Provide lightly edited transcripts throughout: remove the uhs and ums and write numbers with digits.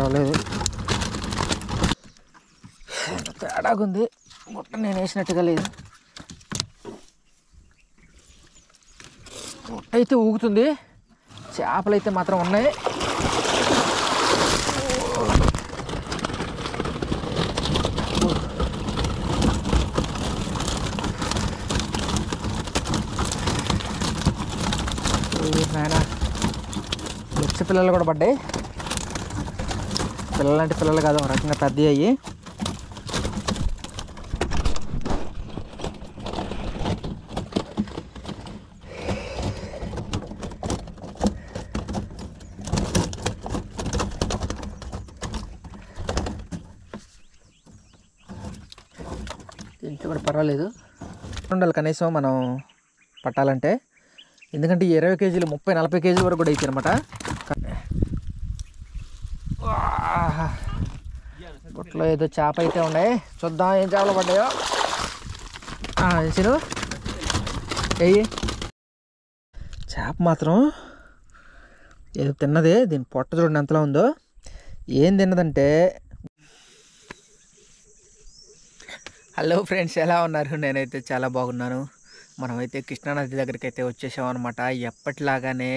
పర్వాలేదు. తేడాగా ఉంది, బుట్ట నేను వేసినట్టుగా లేదు. బుట్ట అయితే ఊగుతుంది, చేపలు అయితే మాత్రం ఉన్నాయి. నాయన బొచ్చ పిల్లలు కూడా పడ్డాయి. పిల్లలంటే పిల్లలు కాదు, ఒక రకంగా పెద్దవి అయ్యి. ఇంట్లో కూడా పర్వాలేదు, ఉండాలి కనీసం మనం పట్టాలంటే. ఎందుకంటే 20 కేజీలు 30-40 కేజీల వరకు కూడా అవుతాయి అనమాట. బుట్టలో ఏదో చేప అయితే ఉన్నాయి, చూద్దాం ఏం చేపలు పడ్డాయో. వేసిరు వెయ్యి. చేప మాత్రం ఏదో తిన్నది, దీని పొట్ట చూడండి ఎంతలా ఉందో. ఏం తిన్నదంటే, హలో ఫ్రెండ్స్, ఎలా ఉన్నారు? నేనైతే చాలా బాగున్నాను. మనమైతే కృష్ణానది దగ్గరికి అయితే వచ్చేసాం అనమాట. ఎప్పటిలాగానే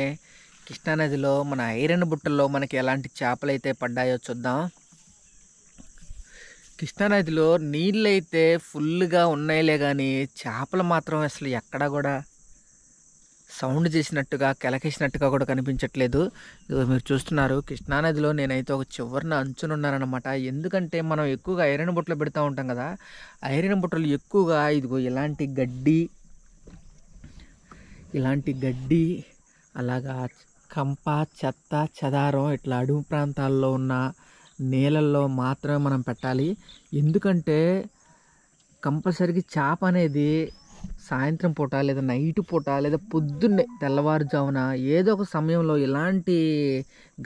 కృష్ణానదిలో మన ఐరన్ బుట్టల్లో మనకి ఎలాంటి చేపలు అయితే పడ్డాయో చూద్దాం. కృష్ణానదిలో నీళ్ళు అయితే ఫుల్గా ఉన్నాయిలే, కానీ చేపలు మాత్రం అసలు ఎక్కడా కూడా సౌండ్ చేసినట్టుగా కెలకేసినట్టుగా కూడా కనిపించట్లేదు. మీరు చూస్తున్నారు, కృష్ణానదిలో నేనైతే ఒక చివరిన అంచునున్నానమాట. ఎందుకంటే మనం ఎక్కువగా ఐరన్ బుట్టలు పెడతా ఉంటాం కదా, ఐరన్ బుట్టలు ఎక్కువగా ఇదిగో ఇలాంటి గడ్డి అలాగా కంప, చెత్త, చెదారం ఇట్లా అడవి ప్రాంతాల్లో ఉన్న నీళ్ళల్లో మాత్రమే మనం పెట్టాలి. ఎందుకంటే కంపల్సరీగా చేప అనేది సాయంత్రం పూట లేదా నైట్ పూట లేదా పొద్దున్నే తెల్లవారుజామున ఏదో ఒక సమయంలో ఇలాంటి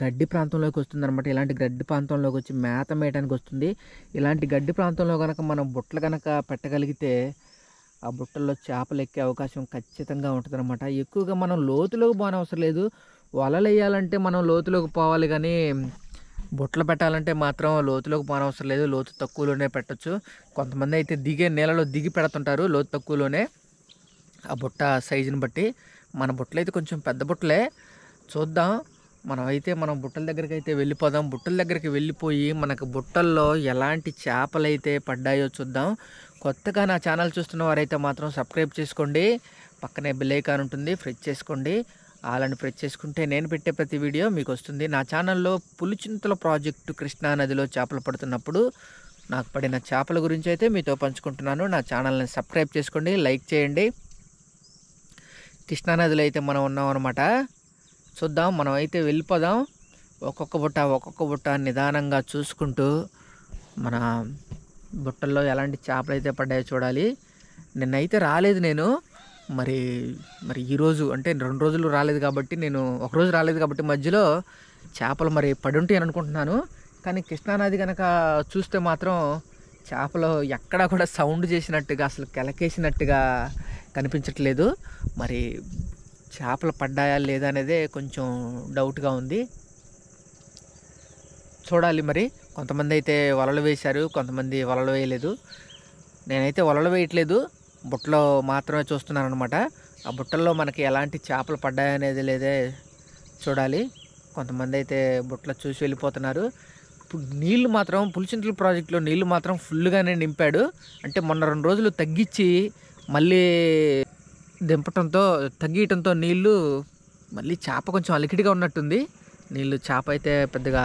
గడ్డి ప్రాంతంలోకి వస్తుందన్నమాట. ఇలాంటి గడ్డి ప్రాంతంలోకి వచ్చి మేత మేయడానికి వస్తుంది. ఇలాంటి గడ్డి ప్రాంతంలో కనుక మనం బుట్టలు కనుక పెట్టగలిగితే ఆ బుట్టల్లో చేపలు ఎక్కే అవకాశం ఖచ్చితంగా ఉంటుంది అనమాట. ఎక్కువగా మనం లోతులోకి పోనవసరం లేదు. వలలు వేయాలంటే మనం లోతులోకి పోవాలి, కానీ బుట్టలు పెట్టాలంటే మాత్రం లోతులోకి పోనవసరం లేదు. లోతు తక్కువలోనే పెట్టచ్చు. కొంతమంది అయితే నీళ్ళలో దిగి పెడుతుంటారు లోతు తక్కువలోనే, ఆ బుట్ట సైజుని బట్టి. మన బుట్టలు అయితే కొంచెం పెద్ద బుట్టలే. చూద్దాం, మనం బుట్టల దగ్గరికి అయితే వెళ్ళిపోదాం. బుట్టల దగ్గరికి వెళ్ళిపోయి మనకు బుట్టల్లో ఎలాంటి చేపలు అయితే పడ్డాయో చూద్దాం. కొత్తగా నా ఛానల్ చూస్తున్న వారైతే మాత్రం సబ్స్క్రైబ్ చేసుకోండి. పక్కనే బెల్ ఐకాన్ ఉంటుంది, ప్రెస్ చేసుకోండి. అలాని ప్రెస్ చేసుకుంటే నేను పెట్టే ప్రతి వీడియో మీకు వస్తుంది. నా ఛానల్లో పులిచింతల ప్రాజెక్టు కృష్ణానదిలో చేపలు పడుతున్నప్పుడు నాకు పడిన చేపల గురించి అయితే మీతో పంచుకుంటున్నాను. నా ఛానల్ని సబ్స్క్రైబ్ చేసుకోండి, లైక్ చేయండి. కృష్ణానదిలో అయితే మనం ఉన్నాం అనమాట. చూద్దాం, మనం అయితే వెళ్ళిపోదాం. ఒక్కొక్క బుట్ట నిదానంగా చూసుకుంటూ మన బుట్టల్లో ఎలాంటి చేపలు అయితే పడ్డాయో చూడాలి. నిన్నైతే రాలేదు నేను, మరి ఈరోజు అంటే 2 రోజులు రాలేదు కాబట్టి, నేను ఒకరోజు రాలేదు కాబట్టి మధ్యలో చేపలు మరి పడి ఉంటాయి అని అనుకుంటున్నాను. కానీ కృష్ణానది కనుక చూస్తే మాత్రం చేపలు ఎక్కడా కూడా సౌండ్ చేసినట్టుగా, అసలు కెలకేసినట్టుగా కనిపించట్లేదు. మరి చేపలు పడ్డాయా లేదా అనేదే కొంచెం డౌట్గా ఉంది. చూడాలి మరి. కొంతమంది అయితే వలలు వేశారు, కొంతమంది వలలు వేయలేదు. నేనైతే వలలు వేయట్లేదు, బుట్టలో మాత్రమే చూస్తున్నాను అనమాట. ఆ బుట్టల్లో మనకి ఎలాంటి చేపలు పడ్డాయనేది లేదే చూడాలి. కొంతమంది అయితే బుట్టలో చూసి వెళ్ళిపోతున్నారు. ఇప్పుడు నీళ్ళు మాత్రం పులిచింతల ప్రాజెక్టులో నీళ్ళు మాత్రం ఫుల్గానే నింపాడు. అంటే మొన్న 2 రోజులు తగ్గించి మళ్ళీ తగ్గియటంతో నీళ్ళు మళ్ళీ చేప కొంచెం అలికిడిగా ఉన్నట్టుంది. నీళ్ళు చేప అయితే పెద్దగా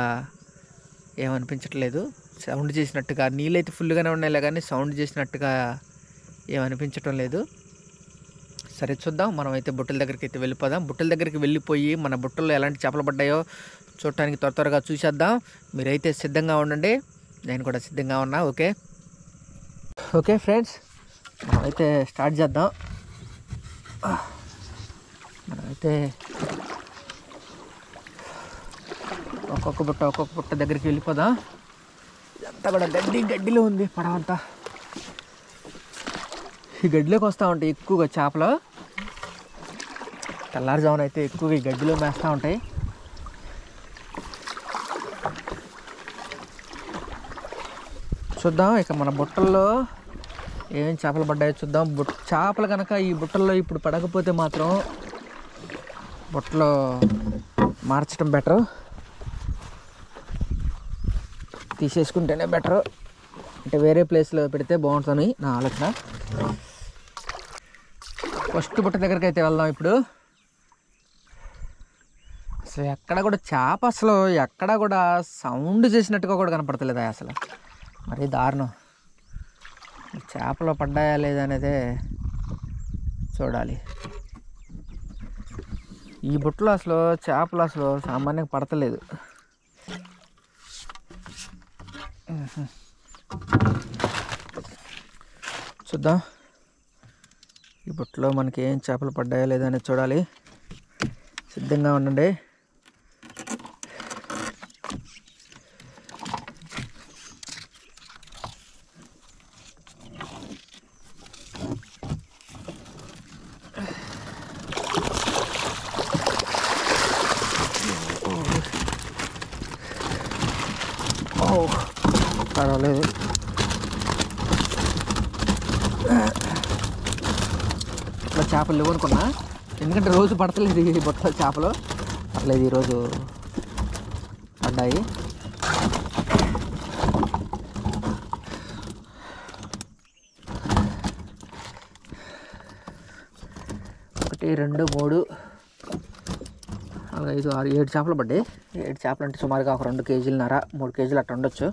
ఏమనిపించట్లేదు, సౌండ్ చేసినట్టుగా. నీళ్ళు అయితే ఫుల్గానే ఉన్నాయిలే, కానీ సౌండ్ చేసినట్టుగా ఏమనిపించటం లేదు. సరే చూద్దాం, మనం అయితే బుట్టల దగ్గరికి అయితే వెళ్ళిపోదాం. బుట్టల దగ్గరికి వెళ్ళిపోయి మన బుట్టల్లో ఎలాంటి చేపలు పడ్డాయో చూడటానికి త్వరగా చూసేద్దాం. మీరైతే సిద్ధంగా ఉండండి, నేను కూడా సిద్ధంగా ఉన్నా. ఓకే ఫ్రెండ్స్, మనమైతే స్టార్ట్ చేద్దాం. మనమైతే ఒక్కొక్క బుట్ట దగ్గరికి వెళ్ళిపోదాం. ఇదంతా కూడా గడ్డిలో ఉంది పడవంతా. ఈ గడ్డిలోకి వస్తూ ఉంటాయి ఎక్కువగా చేపలు. తెల్లారుజామున అయితే ఎక్కువగా ఈ గడ్డిలో మేస్తూ ఉంటాయి. చూద్దాం ఇక మన బుట్టల్లో ఏమేమి చేపలు పడ్డాయో చూద్దాం. చేపలు కనుక ఈ బుట్టల్లో ఇప్పుడు పడకపోతే మాత్రం బుట్టలో మార్చడం బెటర్, తీసేసుకుంటేనే బెటర్. అంటే వేరే ప్లేస్లో పెడితే బాగుంటుంది నా ఆలోచన. ఫస్ట్ బుట్ట దగ్గరికి అయితే వెళ్దాం ఇప్పుడు. అసలు ఎక్కడ కూడా చేప అసలు ఎక్కడ కూడా సౌండ్ చేసినట్టుగా కూడా కనపడతలేదా అసలు. మరీ దారుణం. చేపలు పడ్డాయా లేదా అనేదే చూడాలి. ఈ బుట్టలో అసలు చేపలు అసలు సామాన్యంగా పడతలేదు. చూద్దాం ఈ బుట్టలో మనకి ఏం చేపలు పడ్డాయా లేదా అనేది చూడాలి. సిద్ధంగా ఉండండి. పర్వాలేదు. ఇట్లా చేపలు లేవు అనుకున్నా, ఎందుకంటే రోజు పడతలేదు ఈ బుట్టలో చేపలు. పర్లేదు ఈరోజు పడ్డాయి. ఒకటి, 2, 3, 4, 5, 6, 7 చేపలు పడ్డాయి. 7 చేపలు అంటే సుమారుగా ఒక 2 కేజీలన్నర 3 కేజీలు అట్లా ఉండొచ్చు.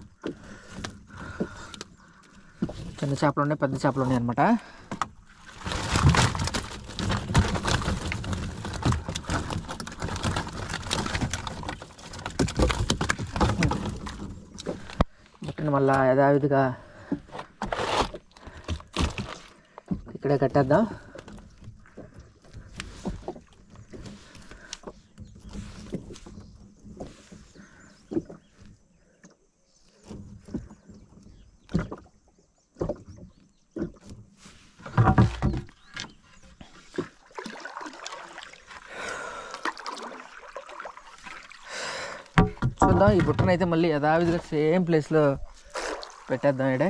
చిన్న చేపలు ఉన్నాయి, పెద్ద చేపలు ఉన్నాయి అన్నమాట. బుట్టను మళ్ళా యథావిధిగా ఇక్కడే కట్టేద్దాం. చూద్దాం ఈ బుట్టను అయితే మళ్ళీ యథావిధిగా సేమ్ ప్లేస్లో పెట్టేద్దాం. ఇడే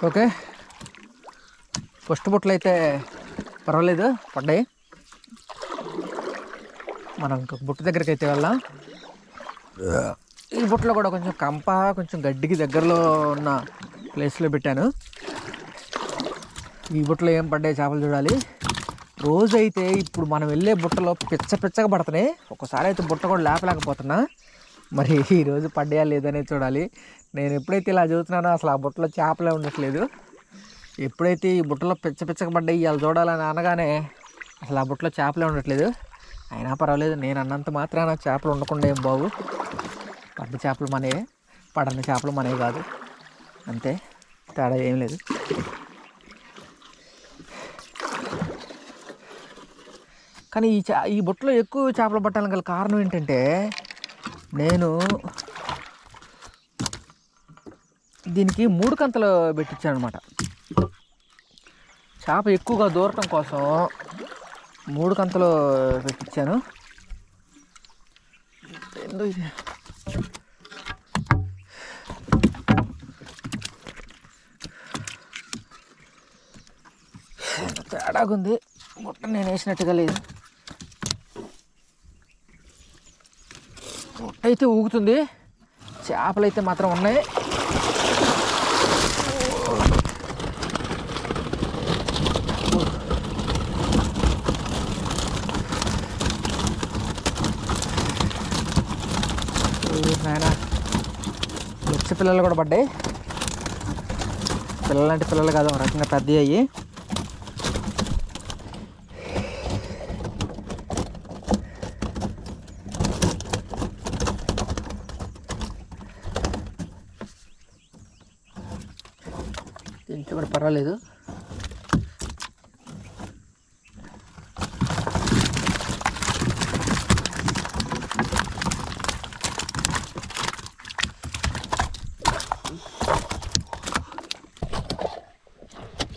ఓకే. ఫస్ట్ బుట్టలు అయితే పర్వాలేదు పడ్డాయి. మనం ఇంకొక బుట్ట దగ్గరికి అయితే వెళ్దాం. ఈ బుట్టలో కూడా కొంచెం కంప, కొంచెం గడ్డికి దగ్గరలో ఉన్న ప్లేస్లో పెట్టాను. ఈ బుట్టలో ఏం పడ్డాయి చేపలు చూడాలి. రోజు అయితే ఇప్పుడు మనం వెళ్ళే బుట్టలో పిచ్చగా పడుతున్నాయి. ఒక్కసారి అయితే బుట్ట కూడా లేపలేకపోతున్నా. మరి ఈరోజు పడ్డాయా లేదనేది చూడాలి. నేను ఎప్పుడైతే ఇలా చదువుతున్నానో అసలు ఆ బుట్టలో చేపలే ఉండట్లేదు. ఎప్పుడైతే ఈ బుట్టలో పిచ్చగా పడ్డాయి ఇవాళ చూడాలని అనగానే అసలు ఆ బుట్టలో చేపలే ఉండట్లేదు. అయినా పర్వాలేదు, నేను అన్నంత మాత్రాన చేపలు ఉండకుండా ఏం బాగు. పడ్డ చేపలు మనయే, పడని చేపలు మనవి కాదు, అంతే, తేడా ఏం లేదు. కానీ ఈ బుట్టలో ఎక్కువ చేపలు పట్టాలని గల కారణం ఏంటంటే, నేను దీనికి 3 కంతలు పెట్టించాను అనమాట. చేప ఎక్కువగా దూరటం కోసం 3 కంతలు పెట్టించాను. ఏందో ఇది తేడాగుంది. బుట్ట నేను వేసినట్టుగా లేదు. బుట్ట అయితే ఊగుతుంది, చేపలు అయితే మాత్రం ఉన్నాయి. నాయన పిల్లలు కూడా పడ్డాయి. పిల్లలు అంటే పిల్లలు కాదు, ఒక రకంగా పెద్దవి అయ్యి. దీంట్లో కూడా పర్వాలేదు.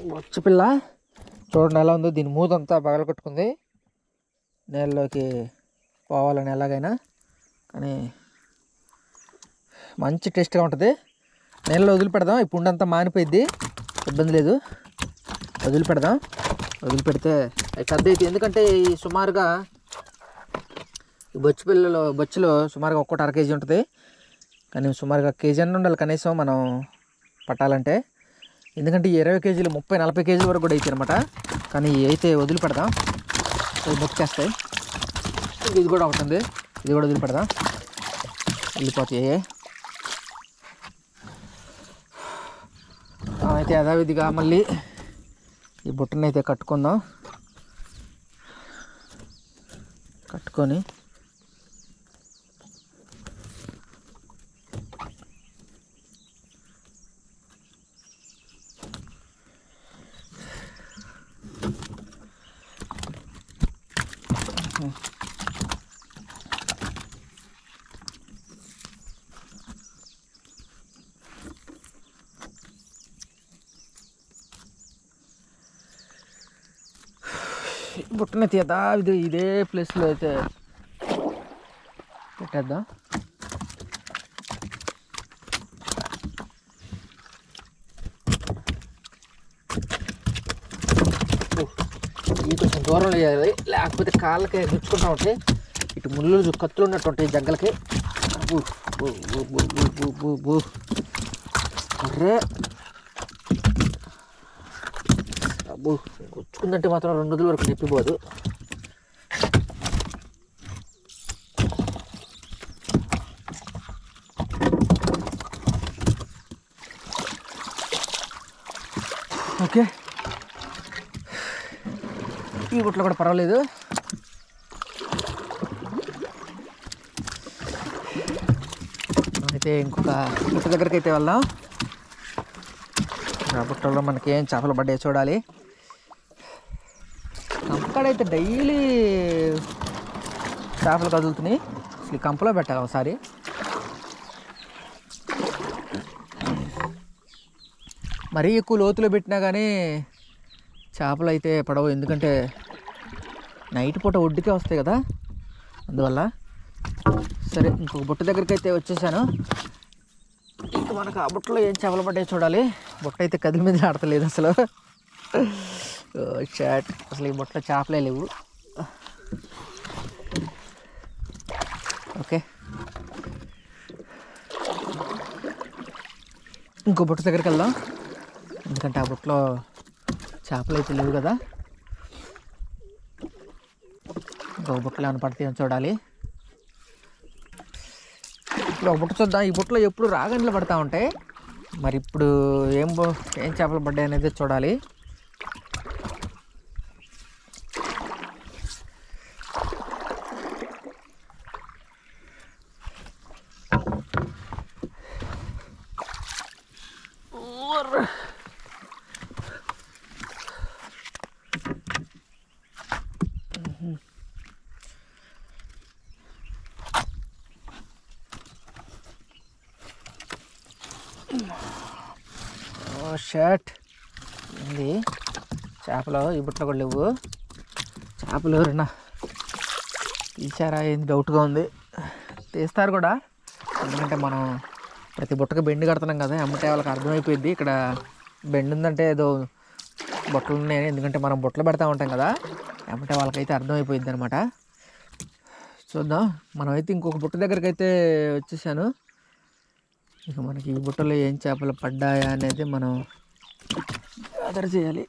బొచ్చు పిల్ల చూడండి ఎలా ఉందో. దీని మూతంతా పగలగొట్టుకుంది నీళ్ళలోకి పోవాలని ఎలాగైనా. కానీ మంచి టేస్ట్గా ఉంటుంది. నీళ్ళలో వదిలిపెడదాం. ఈ పుండంతా మానిపోయిద్ది, ఇబ్బంది లేదు. వదిలిపెడితే అవి పెద్ద అవుతాయి. ఎందుకంటే ఈ సుమారుగా ఈ బొచ్చులో సుమారుగా ఒక్కొక్కటి 1/2 kg ఉంటుంది. కానీ సుమారుగా కేజీ అన్న ఉండాలి కనీసం మనం పట్టాలంటే. ఎందుకంటే ఈ 20 kg 30-40 kg వరకు కూడా అవుతాయి అనమాట. కానీ అయితే వదిలిపెడదాం, అవి బొక్కేస్తాయి. ఇది కూడా ఒకటి ఉంది, ఇది కూడా వదిలిపెడదాం, వెళ్ళిపోతాయి. అయితే యథావిధిగా మళ్ళీ ఈ బుట్టని అయితే కట్టుకుందాం. కట్టుకొని బుట్టని తీద్దా. ఇదే ప్లేస్లో అయితే పెట్టేద్దాం. ఇది కొంచెం దూరంలో వేయాలి, లేకపోతే కాళ్ళకి గుచ్చుకుంటా ఉంటాయి. ఇటు ముళ్ళు కత్తులు ఉన్నట్టు ఉంటాయి జగ్గలకి. అర్రే అబ్బో, గుచ్చుకుందంటే మాత్రం 2 రోజుల వరకు నొప్పిపోదు. ఓకే, ఈ బుట్టలో కూడా పర్వాలేదు. అయితే ఇంకొక బుట్ట దగ్గరికి అయితే వెళ్దాం. ఆ బుట్టలో మనకి ఏం చేపలు పడ్డాయి చూడాలి. కంపకాడైతే డైలీ చేపలు కదులుతున్నాయి. అసలు కంపలో పెట్టాలి ఒకసారి. మరీ ఎక్కువ లోతులో పెట్టినా కానీ చేపలు అయితే పడవు. ఎందుకంటే నైట్ పూట ఒడ్డుకే వస్తాయి కదా, అందువల్ల. సరే, ఇంకొక బుట్ట దగ్గరికి అయితే వచ్చేసాను. ఇంక మనకు ఆ బుట్టలో ఏం చేపలు పడ్డాయి చూడాలి. బుట్ట అయితే కదిలి మీద ఆడతలేదు అసలు. షాట్, అసలు ఈ బుట్టలో చేపలే లేవు. ఓకే, ఇంకో బుట్ట దగ్గరికి వెళ్దాం. ఎందుకంటే ఆ బుట్టలో చేపలు అయితే లేవు కదా. ఇంకొక బుట్టలో ఏమైనా పడితే చూడాలి. ఇప్పుడు ఒక బుట్ట చూద్దాం. ఈ బుట్టలో ఎప్పుడు రాగండ్లు పడతా ఉంటాయి. మరి ఇప్పుడు ఏం చేపలు పడ్డాయి అనేది చూడాలి. షర్ట్ ఉంది. చేపలు ఈ బుట్టలో కూడా లేవు. చేపలు ఎవరైనా తీసారా ఏంది డౌట్గా ఉంది. తీస్తారు కూడా, ఎందుకంటే మనం ప్రతి బుట్టకి బెండ్ కడుతున్నాం కదా. అమ్మటే వాళ్ళకి అర్థమైపోయింది ఇక్కడ బెండ్ ఉందంటే ఏదో బుట్టలు ఉన్నాయి. ఎందుకంటే మనం బుట్టలు పెడతా ఉంటాం కదా, అమ్మటే వాళ్ళకైతే అర్థమైపోయింది అనమాట. చూద్దాం. మనమైతే ఇంకొక బుట్ట దగ్గరికి అయితే వచ్చేసాను. ఇక మనకి ఈ బుట్టలో ఏం చేపలు పడ్డాయా అనేది మనం గ్యాదర్ చేయాలి.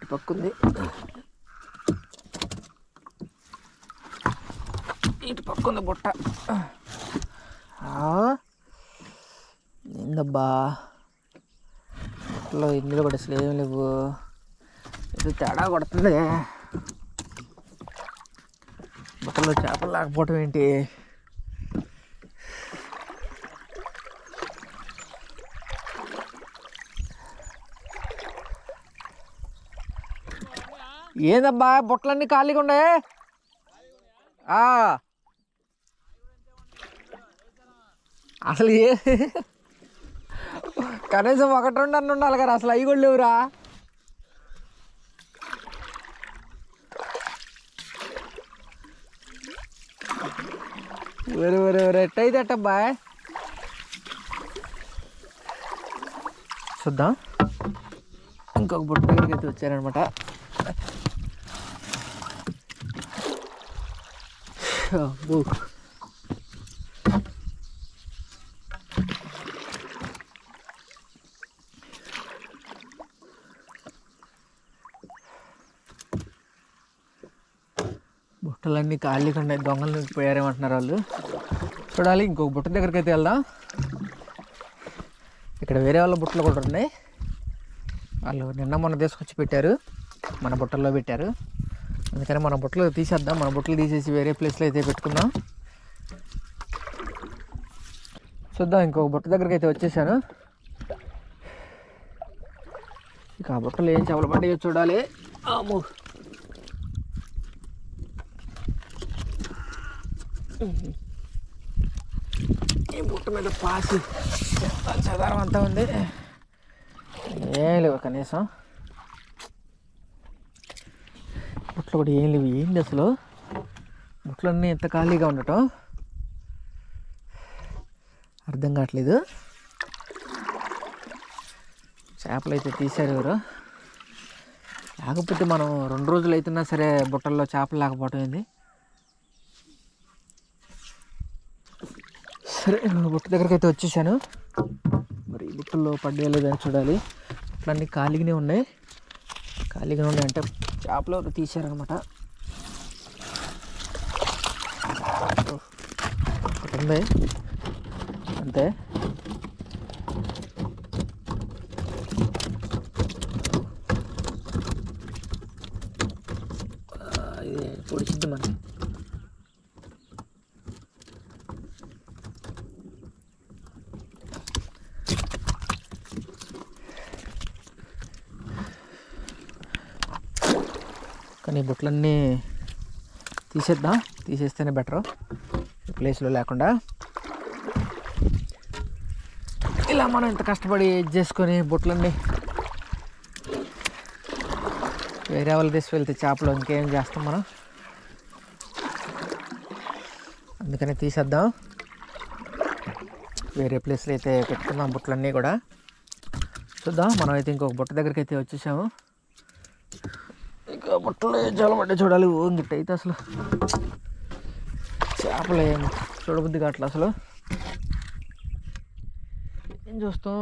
ఇటు పక్కుంది, ఇటు పక్కుంది బుట్ట. ఏందబ్బా బుట్టలో ఇందులో కూడా అసలు ఏమి లేవు, ఇది తేడా కొడుతుంది. బుట్టలో చేపలు లేకపోవటం ఏంటి? ఏందబ్బా బుట్టలన్నీ ఖాళీగా ఉండే? అసలు కనీసం 1-2 అన్న ఉండాలి కదా, అసలు అవి కూడా లేవురా. ఎట్టయితే ఎట్టబ్బా చూద్దాం. ఇంకొక బుట్ట దగ్గరికి అయితే వచ్చారనమాట. బుట్టలన్నీ ఖాళీగా ఉన్నాయి, దొంగలు పోయారేమంటున్నారు వాళ్ళు. చూడాలి, ఇంకొక బుట్ట దగ్గరికి అయితే వెళ్దాం. ఇక్కడ వేరే వాళ్ళ బుట్టలు కూడా ఉన్నాయి, వాళ్ళు నిన్న మొన్న తీసుకొచ్చి పెట్టారు, మన బుట్టల్లో పెట్టారు. అందుకని మన బుట్టలు తీసేద్దాం, మన బుట్టలు తీసేసి వేరే ప్లేస్లో అయితే పెట్టుకుందాం. చూద్దాం, ఇంకొక బుట్ట దగ్గరికి అయితే వచ్చేసాను. ఇక ఆ బుట్టలు ఏం చేపలు పడ్డాయో చూడాలి. అమ్మో, ఈ బుట్ట మీద పాసి చదరం అంతా ఉంది, ఏం లేవు కనీసం. బుట్టలు కూడా ఏం లేవు. ఏంటి అసలు బుట్టలన్నీ ఎంత ఖాళీగా ఉండటం అర్థం కావట్లేదు. చేపలు అయితే తీశారు ఎవరు, లేకపోతే మనం 2 రోజులు అవుతున్నా సరే బుట్టల్లో చేపలు లేకపోవటం ఏంది. సరే, బుట్ట దగ్గరికి అయితే వచ్చేసాను. మరి బుట్టల్లో పడ్డా లేదని చూడాలి. బుట్టలన్నీ ఖాళీగానే ఉన్నాయి. ఖాళీగానే ఉన్నాయి అంటే చేపలు ఎవరు తీశారనమాట. ఒకటి ఉంది అంతే. ఇది పొడిచిద్ది మనకి. కానీ బుట్టలన్నీ తీసేద్దాం, తీసేస్తేనే బెటరు ప్లేస్లో లేకుండా. ఇలా మనం ఇంత కష్టపడి చేసుకొని బుట్టలన్నీ వేరే వాళ్ళు తీసుకెళ్తే చేపలు ఇంకేం చేస్తాం మనం. అందుకని తీసేద్దాం, వేరే ప్లేస్లో అయితే పెట్టుకుందాం బుట్టలన్నీ కూడా. చూద్దాం, మనం అయితే ఇంకొక బుట్ట దగ్గరికి అయితే వచ్చేసాము. ఇంకా బుట్టలు జలబడ్డే చూడాలి. గిట్ట అయితే అసలు చేపలు ఏం చూడబుద్ది కావట్లేదు అసలు. ఏం చూస్తాం,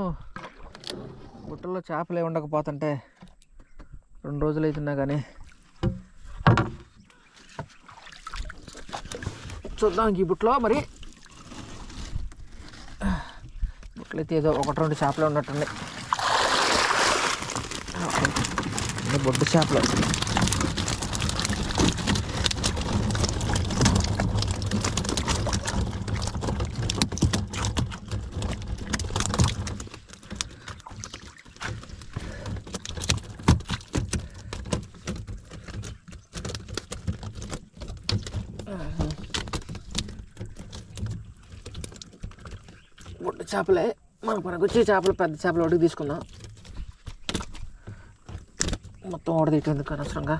బుట్టల్లో చేపలు ఏమి ఉండకపోతుంటే 2 రోజులు అవుతున్నా కానీ. చూద్దాం ఈ బుట్టలో మరి. బుట్టలు అయితే ఏదో 1-2 చేపలు ఉన్నట్టున్నాయి, బొడ్డు చేపలు. బొడ్డు చేపలే మన పనికి వచ్చే చేపలు. పెద్ద చేపలు ఒకటి తీసుకుందాం, మొత్తం ఓడదీయటం అనవసరంగా.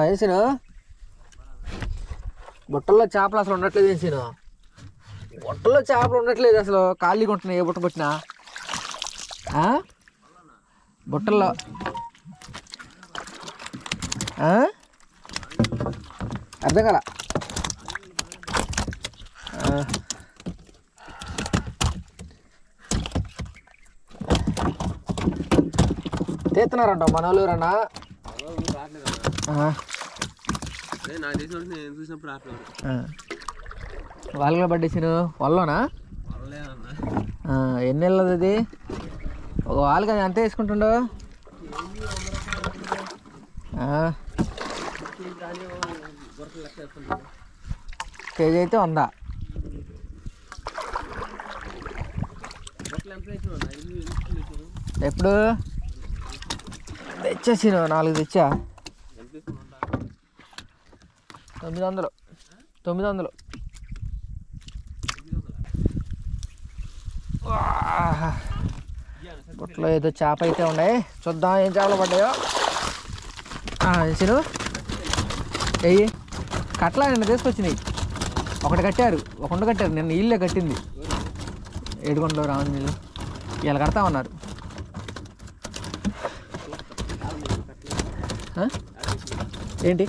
వేసాను బుట్టల్లో చేపలు అసలు ఉండట్లేదు. వేసాను బుట్టలో చేపలు ఉండట్లేదు అసలు, ఖాళీగా ఉంటున్నాయి ఏ బుట్ట పెట్టినా. బుట్టల్లో అర్థం కదా. తీస్తున్నారంట మన వాళ్ళూరన్నా. వాళ్ళలో పట్టేసాను వాళ్ళలోనా. ఎన్ని వెళ్ళదు అది ఒక వాళ్ళు కదా, ఎంత వేసుకుంటుండో. కేజీ అయితే 100. ఎప్పుడు తెచ్చేసాను 4 తెచ్చా. 900. బుట్టలో ఏదో చేప అయితే ఉన్నాయి, చూద్దాం ఏం చేపలు పడ్డాయో. వేసాను వెయ్యి కట్లా నిన్న తీసుకొచ్చినాయి. ఒకటి కట్టారు, ఒక ఉండ కట్టారు నిన్న. ఇల్లే కట్టింది ఏడుకొండలో రావణ నీళ్ళు. ఇలా కడతా ఉన్నారు. ఏంటి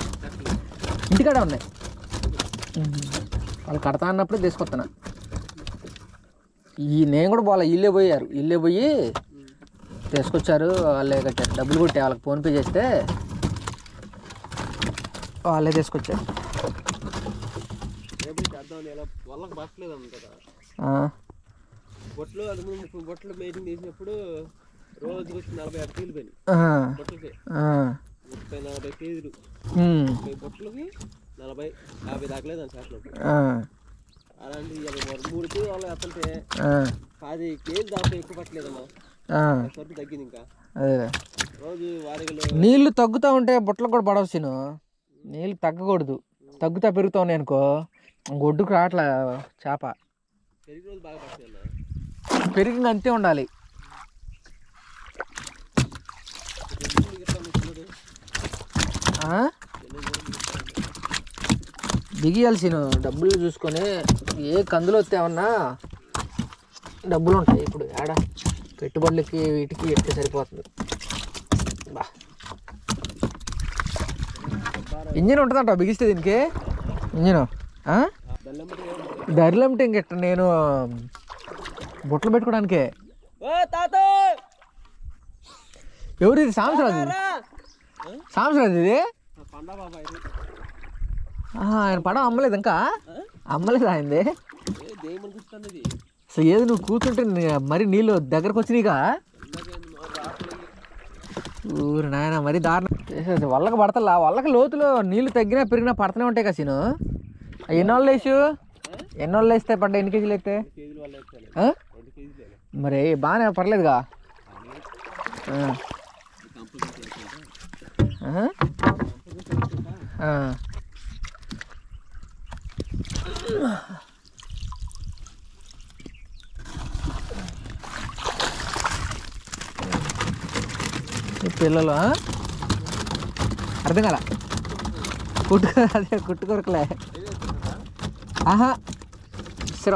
ఇంటికాడే ఉన్నాయి. వాళ్ళు కడతా అన్నప్పుడు తీసుకొస్తున్నా. నేను కూడా పోలే, ఇల్లే పోయి తీసుకొచ్చారు. వాళ్ళే కట్టారు, డబ్బులు కొట్టే వాళ్ళకి ఫోన్పే చేస్తే వాళ్ళే తీసుకొచ్చారు. బొట్లు మేటింగ్ చేసినప్పుడు రోజుకి వచ్చి 46 కేజీలు పోయినాయి. 30-40 కేజీలు బొట్లకి 40-50 దాకలేదు అని శాతం. అలాంటి 3 కేజీలు వాళ్ళు ఎత్తుంటే 10 కేజీలు దాకా ఎక్కువ పట్టలేదమ్మా. సరుకు తగ్గింది. ఇంకా రోజు వారిలో నీళ్ళు తగ్గుతూ ఉంటే బుట్టలు కూడా పడవచ్చును. నీళ్ళు తగ్గకూడదు, తగ్గుతా పెరుగుతూ ఉన్నాయి అనుకో ఒడ్డుకు రావట్లే చేప. పెరిగి రోజు బాగా పడుతుంది. పెరిగి అంతే ఉండాలి. దిగియాల్సిన డబ్బులు చూసుకొని ఏ కందులు వస్తే ఏమన్నా డబ్బులు ఉంటాయి. ఇప్పుడు ఏడ పెట్టుబడులకి వీటికి ఎట్టే సరిపోతుంది. బా ఇంజిన్ ఉంటుందంట బిగిస్తే దీనికి. ఇంజిన్ ధరలంటే ఇంకెట్ట నేను బుట్టలు పెట్టుకోవడానికే. ఎవరు ఇది? సాంసరాజు ఇది. ఆయన పడం అమ్మలేదు, ఇంకా అమ్మలేదు ఆయనది. అసలు ఏది నువ్వు కూర్చుంటే మరి నీళ్ళు దగ్గరకు వచ్చినాయిగా. ఊరు నాయన మరీ దారుణం. వల్లకి పడతలా, వల్లకి లోతులో నీళ్ళు తగ్గినా పెరిగినా పడుతూనే ఉంటాయి కదా. సీను ఎన్నోళ్ళు వేస్తే పడ్డా? ఎన్ని కేజీలు అయితే మరి బాగానే పర్లేదుగా. పిల్లలు అర్థం కదా, అదే కుట్టుకొరకలే.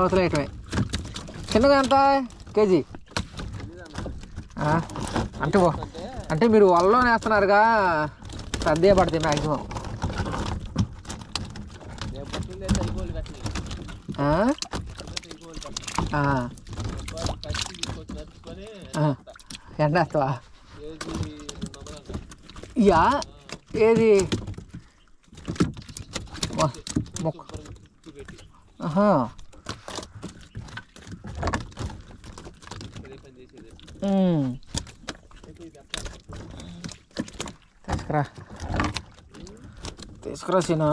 అవతల ఐటమే. చిన్నగా ఎంత కేజీ? అంటే మీరు వలలో వేస్తున్నారుగా, పెద్దగా పడుతుంది మ్యాక్సిమం. ఎండేస్తావా? ఇయా ఏది తీసుకురా సీనా.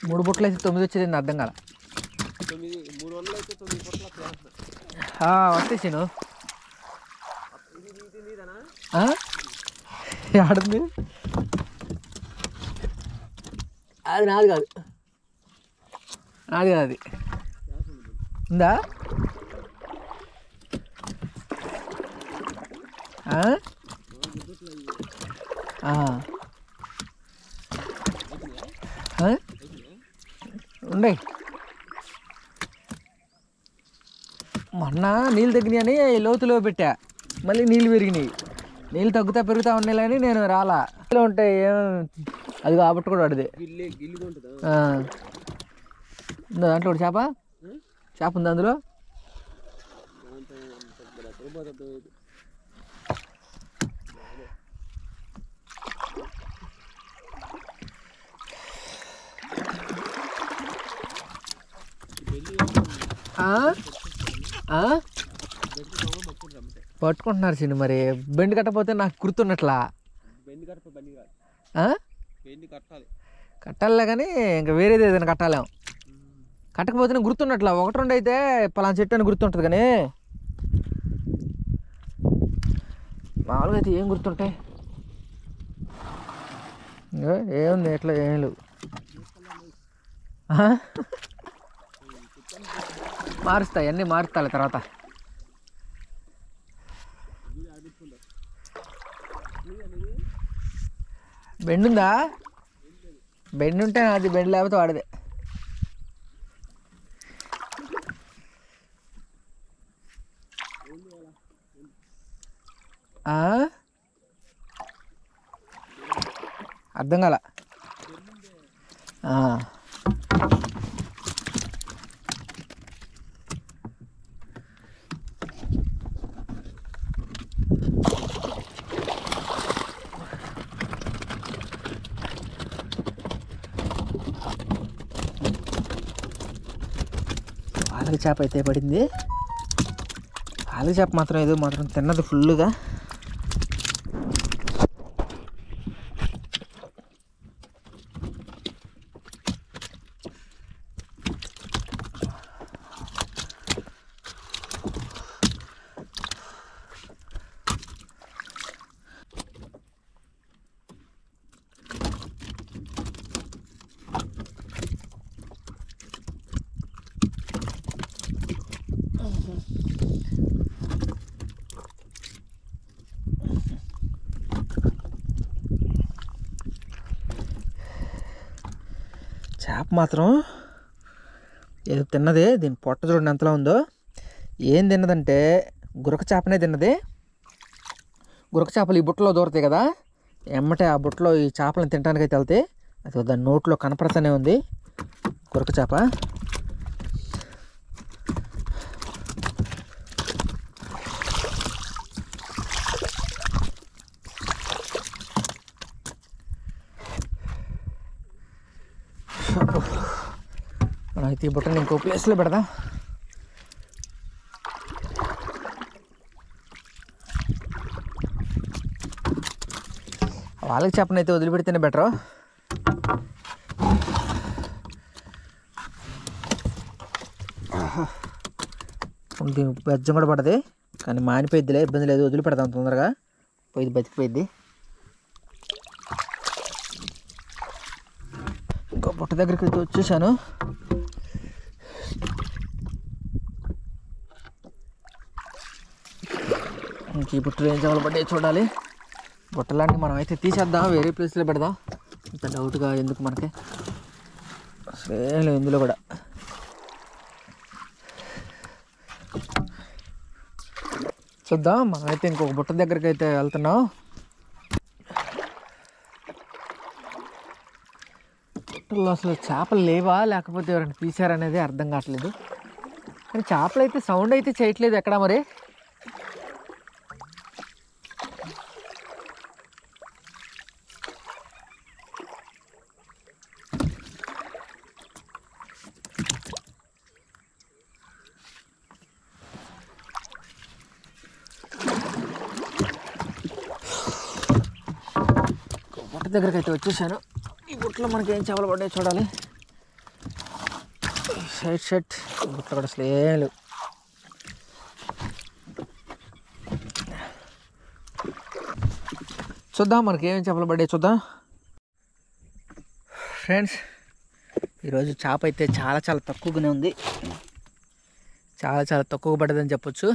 3 బుట్టలు అయితే 9 వచ్చేది అర్థం కాల. వచ్చేసాను. ఆడుంది అది నాది కాదు అది ఉందా? ఉండే. మొన్న నీళ్ళు తగ్గినాయని లోతులో పెట్టా, మళ్ళీ నీళ్ళు పెరిగినాయి. నీళ్ళు పెరుగుతా ఉన్నాయి అని నేను రాలా. ఇలా ఉంటాయి అది కాబట్టి కూడా వాడిది. దాంట్లో ఒకటి చేప ఉంది అందులో. పట్టుకుంటున్నారు చిన్న. మరి బెండ్ కట్టకపోతే నాకు గుర్తున్నట్లా. కట్టాలే కానీ ఇంకా వేరేది ఏదైనా కట్టాలేం. కట్టకపోతే గుర్తున్నట్లా. 1-2 అయితే పలానా చెట్టు అని గుర్తుంటుంది, కానీ మామూలుగా అయితే ఏం గుర్తుంటాయి? ఏముంది ఎట్లా ఏం లేవు. మారుస్తాయి అన్నీ, మారుస్తాయి తర్వాత. బెండ్ ఉందా? బెండ్ ఉంటే అది, బెండ్ లేకపోతే వాడిదే. అర్థం కాల. పాలక చేప అయితే పడింది. పాలక చేప మాత్రం ఏదో మాత్రం తిన్నది ఫుల్గా. చేప మాత్రం ఏదో తిన్నది. దీని పొట్ట చూడండి ఎంతలా ఉందో. ఏం తిన్నదంటే గురక చేపనే తిన్నది. గురక చేపలు ఈ బుట్టలో దూరతాయి కదా, ఎమ్మటే ఆ బుట్టలో ఈ చేపలను తినడానికి అయితే వెళ్తాయి. అది దాని నోట్లో కనపడతానే ఉంది గురక చేప. మనం అయితే ఈ బుట్టని ఇంకో ప్లేస్లో పెడదాం. వాళ్ళకి చెప్పనైతే వదిలిపెడితేనే బెటరు. దీనికి బెజ్జం కూడా పడది, కానీ మానిపోయిద్దిలే, ఇబ్బంది లేదు. వదిలిపెడదాం తొందరగా, పోయిద్ది బతికిపోయిద్ది. ఇంకో బుట్ట దగ్గరికి అయితే వచ్చేసాను. ఇంక ఈ బుట్టలు ఏం చేపలు పడ్డాయి చూడాలి. బుట్టలాంటి మనం అయితే తీసేద్దాం, వేరే ప్లేస్లో పెడదాం. ఇంత డౌట్గా ఎందుకు మనకి, అసలు ఇందులో కూడా. చూద్దాం. మనమైతే ఇంకొక బుట్ట దగ్గరికి అయితే వెళ్తున్నాం. బుట్టల్లో అసలు చేపలు లేవా లేకపోతే ఎవరైనా తీసారనేది అర్థం కావట్లేదు. కానీ చేపలు అయితే సౌండ్ అయితే చేయట్లేదు ఎక్కడ మరి. బుట్ట దగ్గరికి అయితే వచ్చేసాను. ఈ బుట్టలో మనకి ఏం చేపలు పడ్డాయి చూడాలి. షర్ట్ బుట్ట కూడా అసలు ఏం లేవు. చూద్దాం మనకి ఏమేమి చేపలు పడ్డాయి చూద్దాం. ఫ్రెండ్స్, ఈరోజు చేప అయితే చాలా చాలా తక్కువగానే ఉంది. చాలా చాలా తక్కువగా పడ్డదని చెప్పొచ్చు.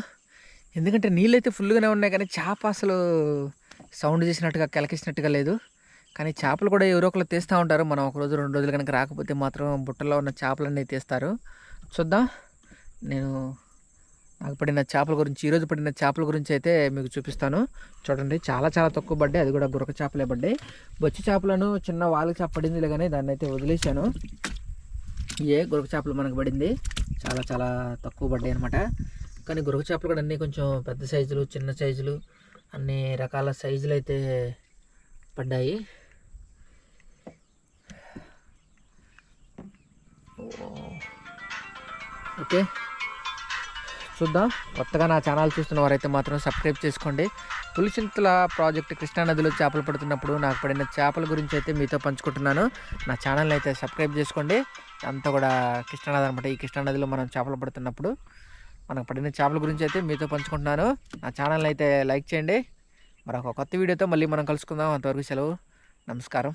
ఎందుకంటే నీళ్ళు అయితే ఫుల్గానే ఉన్నాయి, కానీ చేప అసలు సౌండ్ చేసినట్టుగా కెలకిసినట్టుగా లేదు. కానీ చేపలు కూడా ఎవరో ఒకరు తీస్తూ ఉంటారు. మనం ఒక రోజు 2 రోజులు కనుక రాకపోతే మాత్రం బుట్టలో ఉన్న చేపలన్నీ తీస్తారు. చూద్దాం. నేను నాకు పడిన చేపల గురించి, ఈరోజు పడిన చేపల గురించి అయితే మీకు చూపిస్తాను. చూడండి, చాలా చాలా తక్కువ పడ్డాయి. అది కూడా గురక చేపలే పడ్డాయి. బొచ్చి చేపలను చిన్న వాళ్ళకి చేప పడిందిలే, కానీ దాన్ని అయితే వదిలేశాను. గురక చేపలు మనకు పడింది, చాలా చాలా తక్కువ పడ్డాయి అనమాట. కానీ గురక చేపలు కూడా అన్నీ కొంచెం పెద్ద సైజులు, చిన్న సైజులు, అన్ని రకాల సైజులు అయితే పడ్డాయి. ఓకే, చూద్దాం. కొత్తగా నా ఛానల్ చూస్తున్న వారైతే మాత్రం సబ్స్క్రైబ్ చేసుకోండి. పులిచింతల ప్రాజెక్టు కృష్ణానదిలో చేపలు పడుతున్నప్పుడు నాకు పడిన చేపల గురించి అయితే మీతో పంచుకుంటున్నాను. నా ఛానల్ని అయితే సబ్స్క్రైబ్ చేసుకోండి. అంతా కూడా కృష్ణానది అనమాట. ఈ కృష్ణానదిలో మనం చేపలు పడుతున్నప్పుడు మనకు పడిన చేపల గురించి అయితే మీతో పంచుకుంటున్నాను. నా ఛానల్ని అయితే లైక్ చేయండి. మరొక కొత్త వీడియోతో మళ్ళీ మనం కలుసుకుందాం. అంతవరకు సెలవు. నమస్కారం.